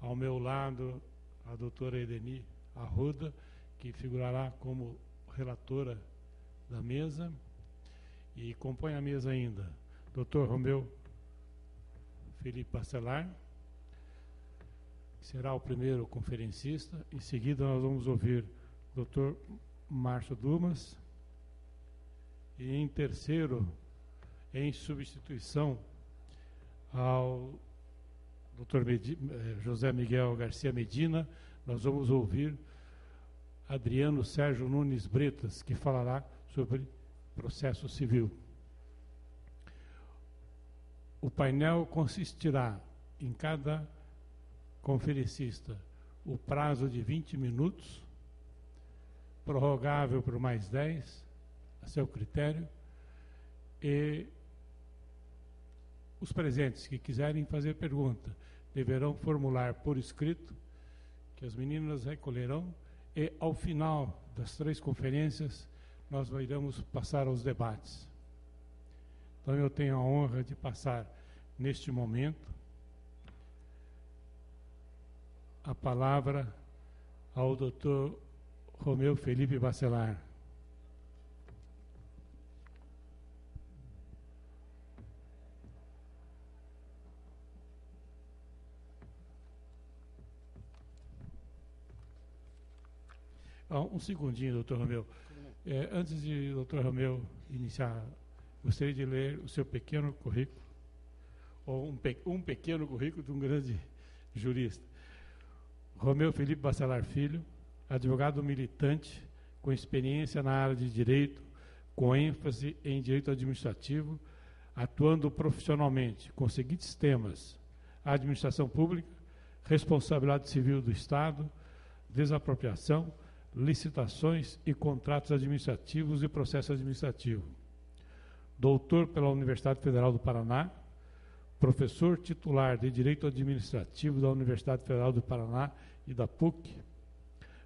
Ao meu lado, a doutora Edeni Arruda, que figurará como relatora da mesa. E compõe a mesa ainda Dr. Romeu Felipe Bacelar, que será o primeiro conferencista. Em seguida, nós vamos ouvir Dr. Márcio Dumas. E em terceiro, em substituição ao Dr. José Miguel Garcia Medina, nós vamos ouvir Adriano Sérgio Nunes Bretas, que falará sobre processo civil. O painel consistirá em cada conferencista o prazo de 20 minutos, prorrogável por mais 10, a seu critério, e os presentes que quiserem fazer pergunta deverão formular por escrito, que as meninas recolherão, e ao final das 3 conferências nós iremos passar aos debates. Então eu tenho a honra de passar neste momento a palavra ao Dr. Romeu Felipe Bacelar. Um segundinho, doutor Romeu. Antes de doutor Romeu iniciar, gostaria de ler o seu pequeno currículo, ou um pequeno currículo de um grande jurista. Romeu Felipe Bacelar Filho, advogado militante, com experiência na área de direito, com ênfase em direito administrativo, atuando profissionalmente com os seguintes temas: administração pública, responsabilidade civil do Estado, desapropriação, licitações e contratos administrativos e processo administrativo. Doutor pela Universidade Federal do Paraná, professor titular de Direito Administrativo da Universidade Federal do Paraná e da PUC,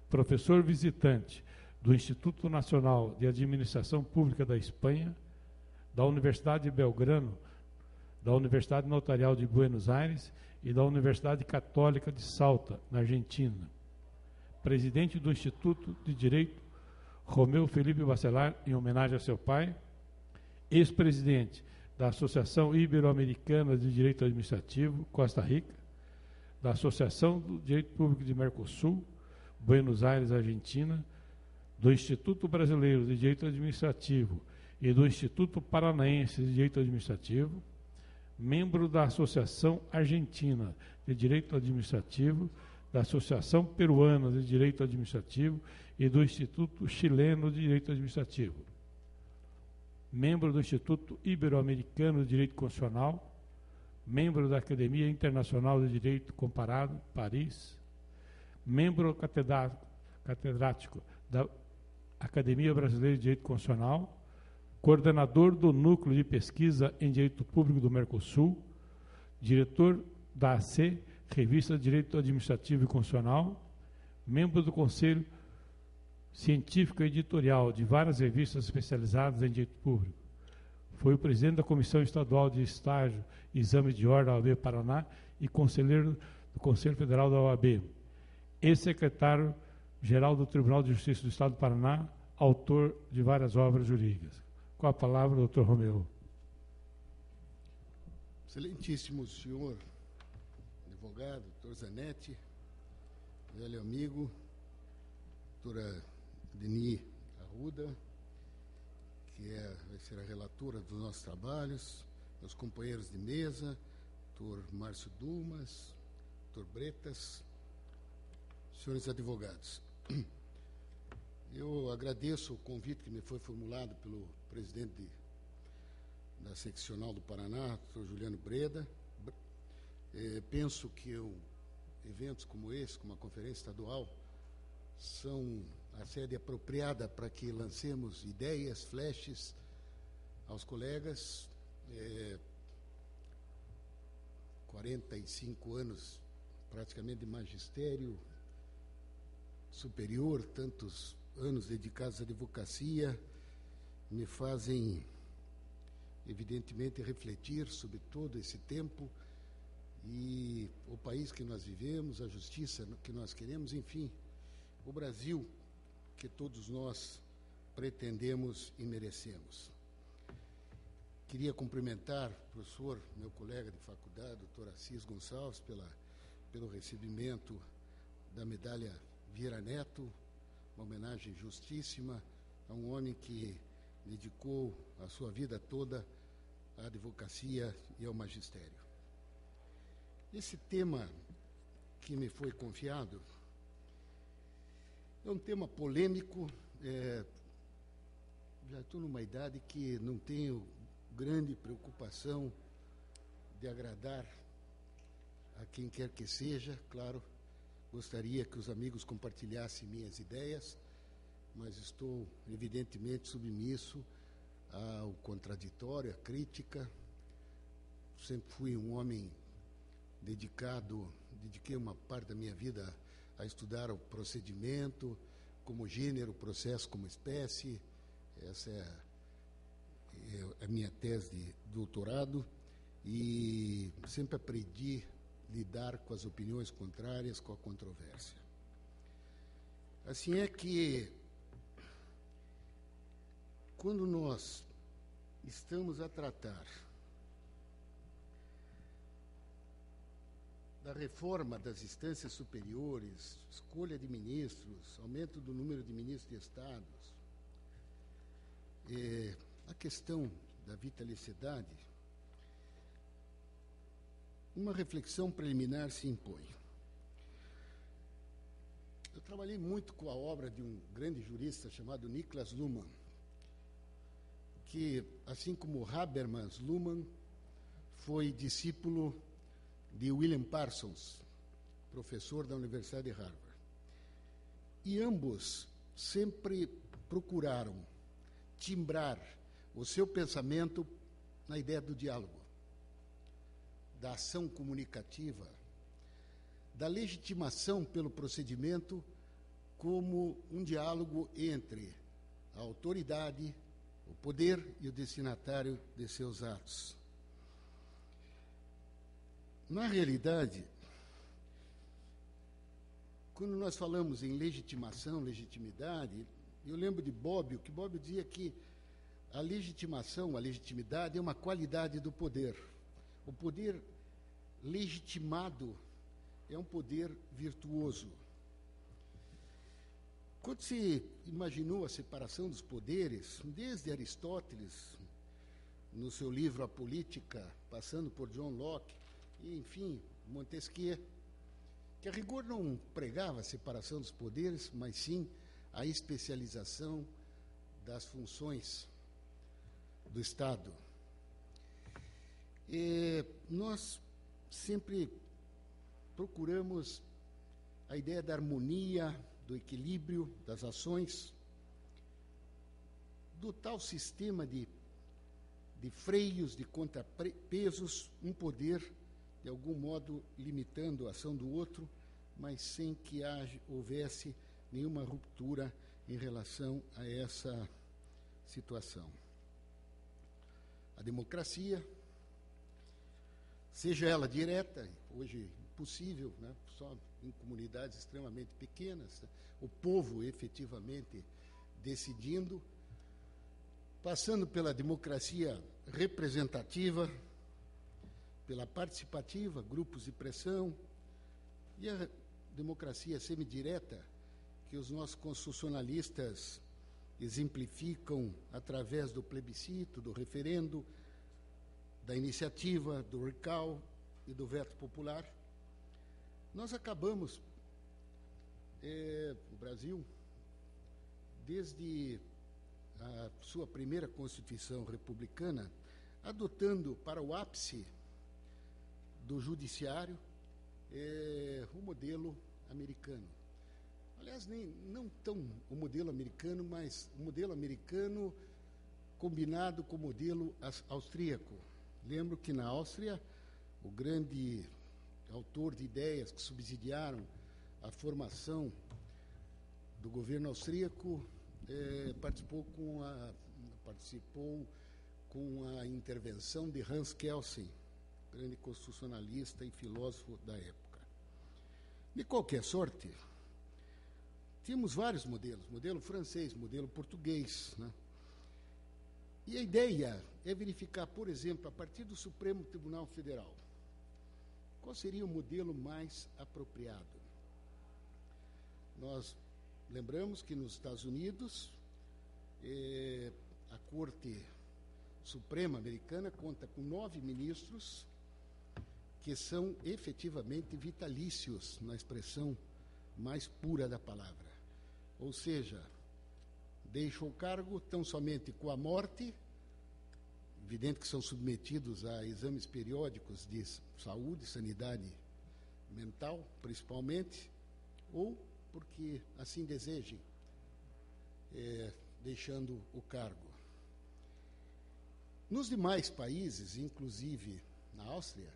professor visitante do Instituto Nacional de Administração Pública da Espanha, da Universidade de Belgrano, da Universidade Notarial de Buenos Aires e da Universidade Católica de Salta, na Argentina. Presidente do Instituto de Direito Romeu Felipe Bacelar, em homenagem a seu pai, ex-presidente da Associação Ibero-Americana de Direito Administrativo, Costa Rica, da Associação do Direito Público de Mercosul, Buenos Aires, Argentina, do Instituto Brasileiro de Direito Administrativo e do Instituto Paranaense de Direito Administrativo, membro da Associação Argentina de Direito Administrativo, da Associação Peruana de Direito Administrativo e do Instituto Chileno de Direito Administrativo. Membro do Instituto Ibero-Americano de Direito Constitucional, membro da Academia Internacional de Direito Comparado, Paris, membro catedrático da Academia Brasileira de Direito Constitucional, coordenador do Núcleo de Pesquisa em Direito Público do Mercosul, diretor da AC, Revista de Direito Administrativo e Constitucional, membro do Conselho Científico e Editorial de várias revistas especializadas em Direito Público. Foi o presidente da Comissão Estadual de Estágio e Exame de Ordem da OAB Paraná e conselheiro do Conselho Federal da OAB. Ex-secretário-geral do Tribunal de Justiça do Estado do Paraná, autor de várias obras jurídicas. Com a palavra, doutor Romeu. Excelentíssimo senhor advogado, doutor Zanetti, velho amigo, doutora Edeni Arruda, que vai ser a relatora dos nossos trabalhos, meus companheiros de mesa, doutor Márcio Dumas, doutor Bretas, senhores advogados. Eu agradeço o convite que me foi formulado pelo presidente da seccional do Paraná, doutor Juliano Breda. Penso que eventos como esse, como a conferência estadual, são a sede apropriada para que lancemos ideias, flashes aos colegas. 45 anos praticamente de magistério superior, tantos anos dedicados à advocacia, me fazem, evidentemente, refletir sobre todo esse tempo e o país que nós vivemos, a justiça que nós queremos, enfim, o Brasil que todos nós pretendemos e merecemos. Queria cumprimentar o professor, meu colega de faculdade, doutor Assis Gonçalves, pelo recebimento da medalha Vieira Neto, uma homenagem justíssima a um homem que dedicou a sua vida toda à advocacia e ao magistério. Esse tema que me foi confiado é um tema polêmico. Já estou numa idade que não tenho grande preocupação de agradar a quem quer que seja. Claro, gostaria que os amigos compartilhassem minhas ideias, mas estou evidentemente submisso ao contraditório, à crítica. Sempre fui um homem dediquei uma parte da minha vida a estudar o procedimento, como gênero, processo como espécie. Essa é a minha tese de doutorado, e sempre aprendi a lidar com as opiniões contrárias, com a controvérsia. Assim é que, quando nós estamos a tratar da reforma das instâncias superiores, escolha de ministros, aumento do número de ministros de estados, a questão da vitaliciedade, uma reflexão preliminar se impõe. Eu trabalhei muito com a obra de um grande jurista chamado Niklas Luhmann, que, assim como Habermas, Luhmann foi discípulo de William Parsons, professor da Universidade de Harvard. E ambos sempre procuraram timbrar o seu pensamento na ideia do diálogo, da ação comunicativa, da legitimação pelo procedimento como um diálogo entre a autoridade, o poder e o destinatário de seus atos. Na realidade, quando nós falamos em legitimação, legitimidade, eu lembro de Bobbio, que Bobbio dizia que a legitimação, a legitimidade é uma qualidade do poder. O poder legitimado é um poder virtuoso. Quando se imaginou a separação dos poderes, desde Aristóteles, no seu livro A Política, passando por John Locke, e, enfim, Montesquieu, que a rigor não pregava a separação dos poderes, mas sim a especialização das funções do Estado. E nós sempre procuramos a ideia da harmonia, do equilíbrio das ações, do tal sistema de freios, de contrapesos, um poder, de algum modo, limitando a ação do outro, mas sem que houvesse nenhuma ruptura em relação a essa situação. A democracia, seja ela direta, hoje impossível, né? Só em comunidades extremamente pequenas, né? O povo efetivamente decidindo, passando pela democracia representativa, pela participativa, grupos de pressão, e a democracia semidireta, que os nossos constitucionalistas exemplificam através do plebiscito, do referendo, da iniciativa, do recall e do veto popular. Nós acabamos, o Brasil, desde a sua primeira Constituição republicana, adotando para o ápice do judiciário o modelo americano. Aliás, não tão o modelo americano, mas o modelo americano combinado com o modelo austríaco. Lembro que na Áustria, o grande autor de ideias que subsidiaram a formação do governo austríaco participou com a intervenção de Hans Kelsen, grande constitucionalista e filósofo da época. De qualquer sorte, tínhamos vários modelos, modelo francês, modelo português, né? E a ideia é verificar, por exemplo, a partir do Supremo Tribunal Federal, qual seria o modelo mais apropriado. Nós lembramos que nos Estados Unidos, a Corte Suprema Americana conta com 9 ministros que são efetivamente vitalícios, na expressão mais pura da palavra. Ou seja, deixam o cargo tão somente com a morte, evidente que são submetidos a exames periódicos de saúde, sanidade mental, principalmente, ou porque assim desejem, deixando o cargo. Nos demais países, inclusive na Áustria,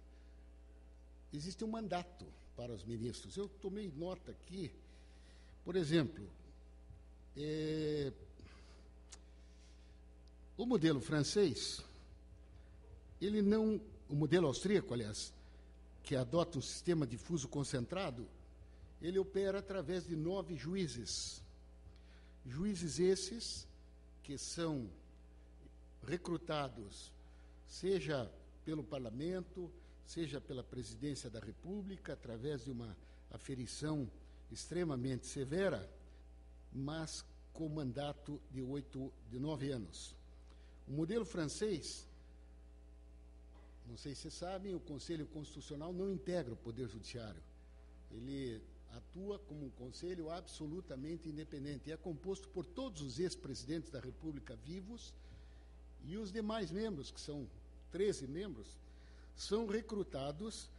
existe um mandato para os ministros. Eu tomei nota aqui, por exemplo, o modelo francês, o modelo austríaco, aliás, que adota um sistema difuso concentrado, ele opera através de 9 juízes. Juízes esses que são recrutados, seja pelo parlamento, seja pela presidência da República, através de uma aferição extremamente severa, mas com mandato de 9 anos. O modelo francês, não sei se vocês sabem, o Conselho Constitucional não integra o Poder Judiciário. Ele atua como um conselho absolutamente independente e é composto por todos os ex-presidentes da República vivos e os demais membros, que são 13 membros, são recrutados,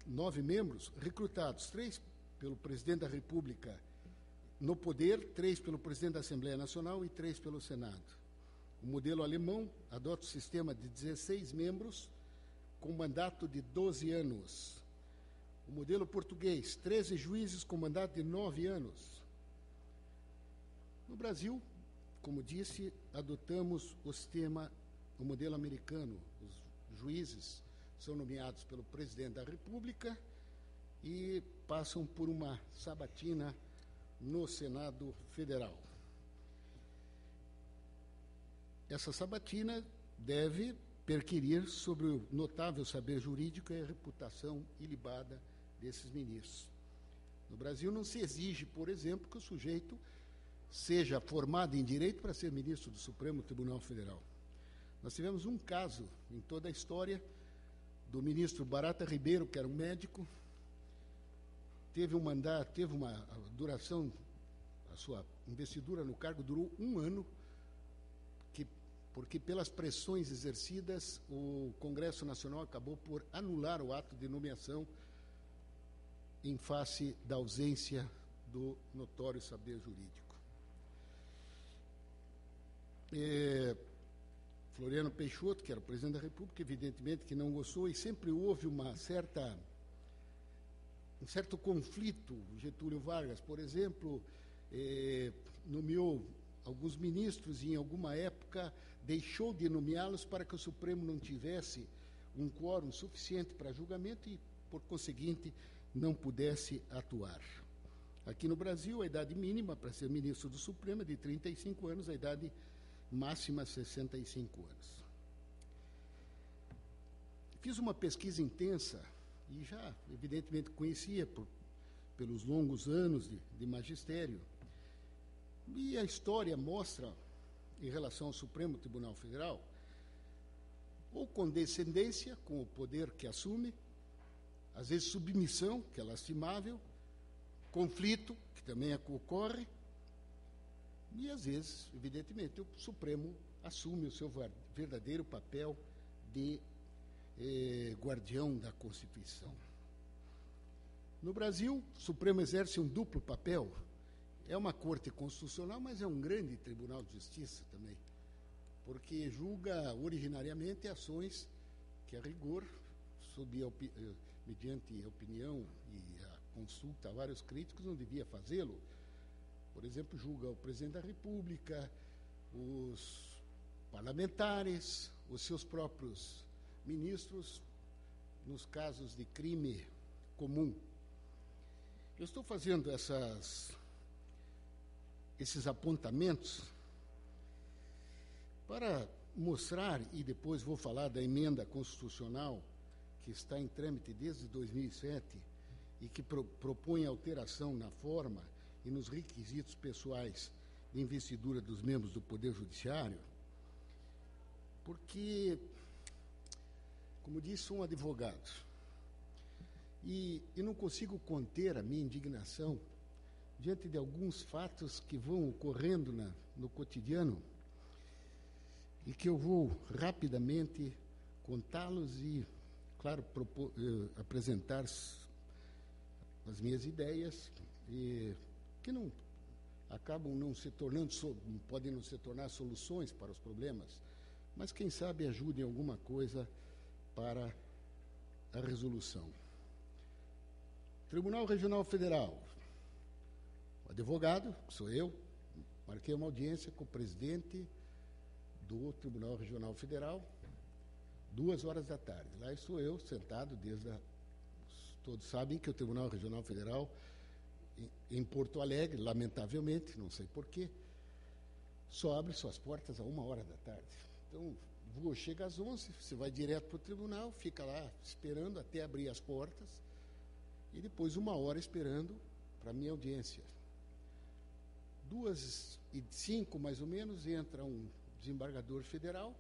9 membros, recrutados, 3 pelo presidente da República no poder, 3 pelo presidente da Assembleia Nacional e 3 pelo Senado. O modelo alemão adota o sistema de 16 membros com mandato de 12 anos. O modelo português, 13 juízes com mandato de 9 anos. No Brasil, como disse, adotamos o modelo americano. Os juízes são nomeados pelo presidente da República e passam por uma sabatina no Senado Federal. Essa sabatina deve perquirir sobre o notável saber jurídico e a reputação ilibada desses ministros. No Brasil não se exige, por exemplo, que o sujeito seja formado em direito para ser ministro do Supremo Tribunal Federal. Nós tivemos um caso em toda a história do ministro Barata Ribeiro, que era um médico, teve uma duração, a sua investidura no cargo durou 1 ano, porque pelas pressões exercidas, o Congresso Nacional acabou por anular o ato de nomeação em face da ausência do notório saber jurídico. Floriano Peixoto, que era o presidente da República, evidentemente que não gostou, e sempre houve um certo conflito. Getúlio Vargas, por exemplo, nomeou alguns ministros e, em alguma época, deixou de nomeá-los para que o Supremo não tivesse um quórum suficiente para julgamento e, por conseguinte, não pudesse atuar. Aqui no Brasil, a idade mínima para ser ministro do Supremo é de 35 anos, a idade máxima 65 anos. Fiz uma pesquisa intensa e já, evidentemente, conhecia pelos longos anos de magistério. E a história mostra, em relação ao Supremo Tribunal Federal, ou condescendência com o poder que assume, às vezes submissão, que é lastimável, conflito, que também ocorre, e às vezes, evidentemente, o Supremo assume o seu verdadeiro papel de guardião da Constituição. No Brasil, o Supremo exerce um duplo papel. É uma corte constitucional, mas é um grande tribunal de justiça também, porque julga originariamente ações que, a rigor, mediante a opinião e a consulta a vários críticos, não devia fazê-lo. Por exemplo, julga o presidente da República, os parlamentares, os seus próprios ministros nos casos de crime comum. Eu estou fazendo esses apontamentos para mostrar, e depois vou falar da emenda constitucional que está em trâmite desde 2007 e que propõe alteração na forma e nos requisitos pessoais de investidura dos membros do Poder Judiciário, porque, como disse, sou um advogado e não consigo conter a minha indignação diante de alguns fatos que vão ocorrendo no cotidiano e que eu vou rapidamente contá-los e, claro, apresentar as minhas ideias, e que não acabam não se tornando, podem não se tornar soluções para os problemas, mas quem sabe ajudem alguma coisa para a resolução. Tribunal Regional Federal. O advogado, que sou eu, marquei uma audiência com o presidente do Tribunal Regional Federal, 14h. Lá estou eu, sentado todos sabem que o Tribunal Regional Federal, em Porto Alegre, lamentavelmente, não sei porquê, só abre suas portas a 13h. Então, o voo chega às 11h, você vai direto para o tribunal, fica lá esperando até abrir as portas, e depois 1 hora esperando para a minha audiência. 2h05, mais ou menos, entra um desembargador federal,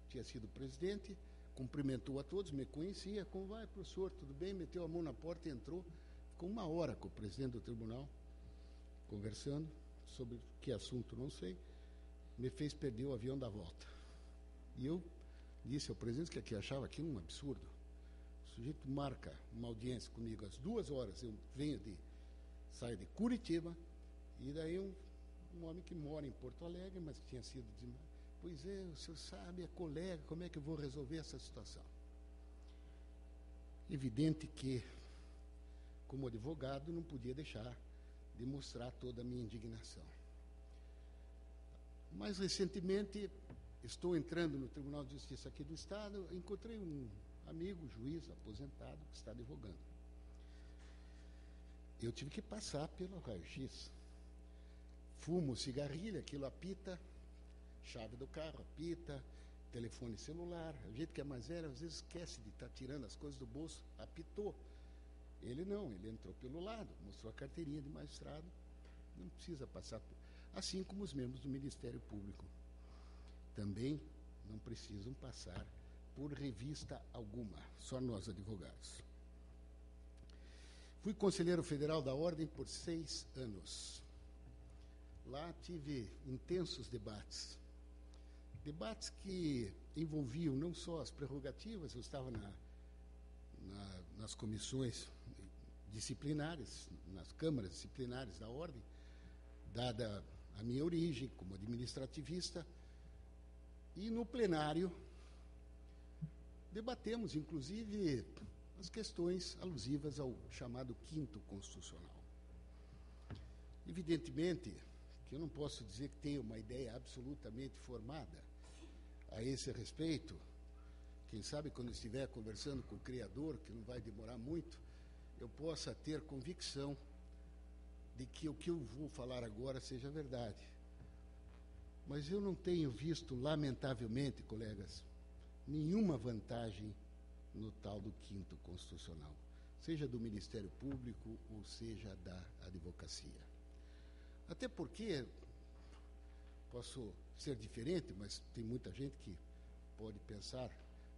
tinha sido presidente, cumprimentou a todos, me conhecia, como vai, professor, tudo bem? Meteu a mão na porta e entrou, ficou 1 hora com o presidente do tribunal, conversando sobre que assunto, não sei, me fez perder o avião da volta. E eu disse ao presidente que achava aquilo um absurdo. O sujeito marca uma audiência comigo às 2h, eu saio de Curitiba, e daí um homem que mora em Porto Alegre, mas que tinha sido desembargador. Pois é, o senhor sabe, é colega, como é que eu vou resolver essa situação? Evidente que, como advogado, não podia deixar de mostrar toda a minha indignação. Mais recentemente, estou entrando no Tribunal de Justiça aqui do Estado, encontrei um amigo, juiz aposentado, que está advogando. Eu tive que passar pelo raio-x. Fumo cigarrilha, aquilo apita, chave do carro, apita, telefone celular. O jeito que é mais velho, às vezes esquece de estar tirando as coisas do bolso, apitou. Ele não, ele entrou pelo lado, mostrou a carteirinha de magistrado, não precisa passar por... Assim como os membros do Ministério Público também não precisam passar por revista alguma, só nós advogados. Fui conselheiro federal da Ordem por 6 anos. Lá tive intensos debates que envolviam não só as prerrogativas, eu estava nas comissões disciplinares, nas câmaras disciplinares da Ordem, dada a minha origem como administrativista, e no plenário debatemos, inclusive, as questões alusivas ao chamado 5º Constitucional. Evidentemente que eu não posso dizer que tenho uma ideia absolutamente formada a esse respeito. Quem sabe, quando estiver conversando com o Criador, que não vai demorar muito, eu possa ter convicção de que o que eu vou falar agora seja verdade. Mas eu não tenho visto, lamentavelmente, colegas, nenhuma vantagem no tal do 5º Constitucional, seja do Ministério Público ou seja da advocacia. Até porque, posso ser diferente, mas tem muita gente que pode pensar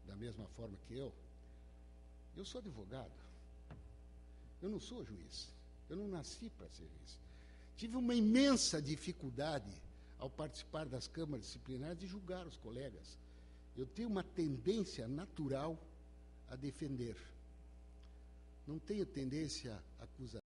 da mesma forma que eu. Eu sou advogado, eu não sou juiz, eu não nasci para ser juiz. Tive uma imensa dificuldade ao participar das câmaras disciplinares de julgar os colegas. Eu tenho uma tendência natural a defender. Não tenho tendência a acusar.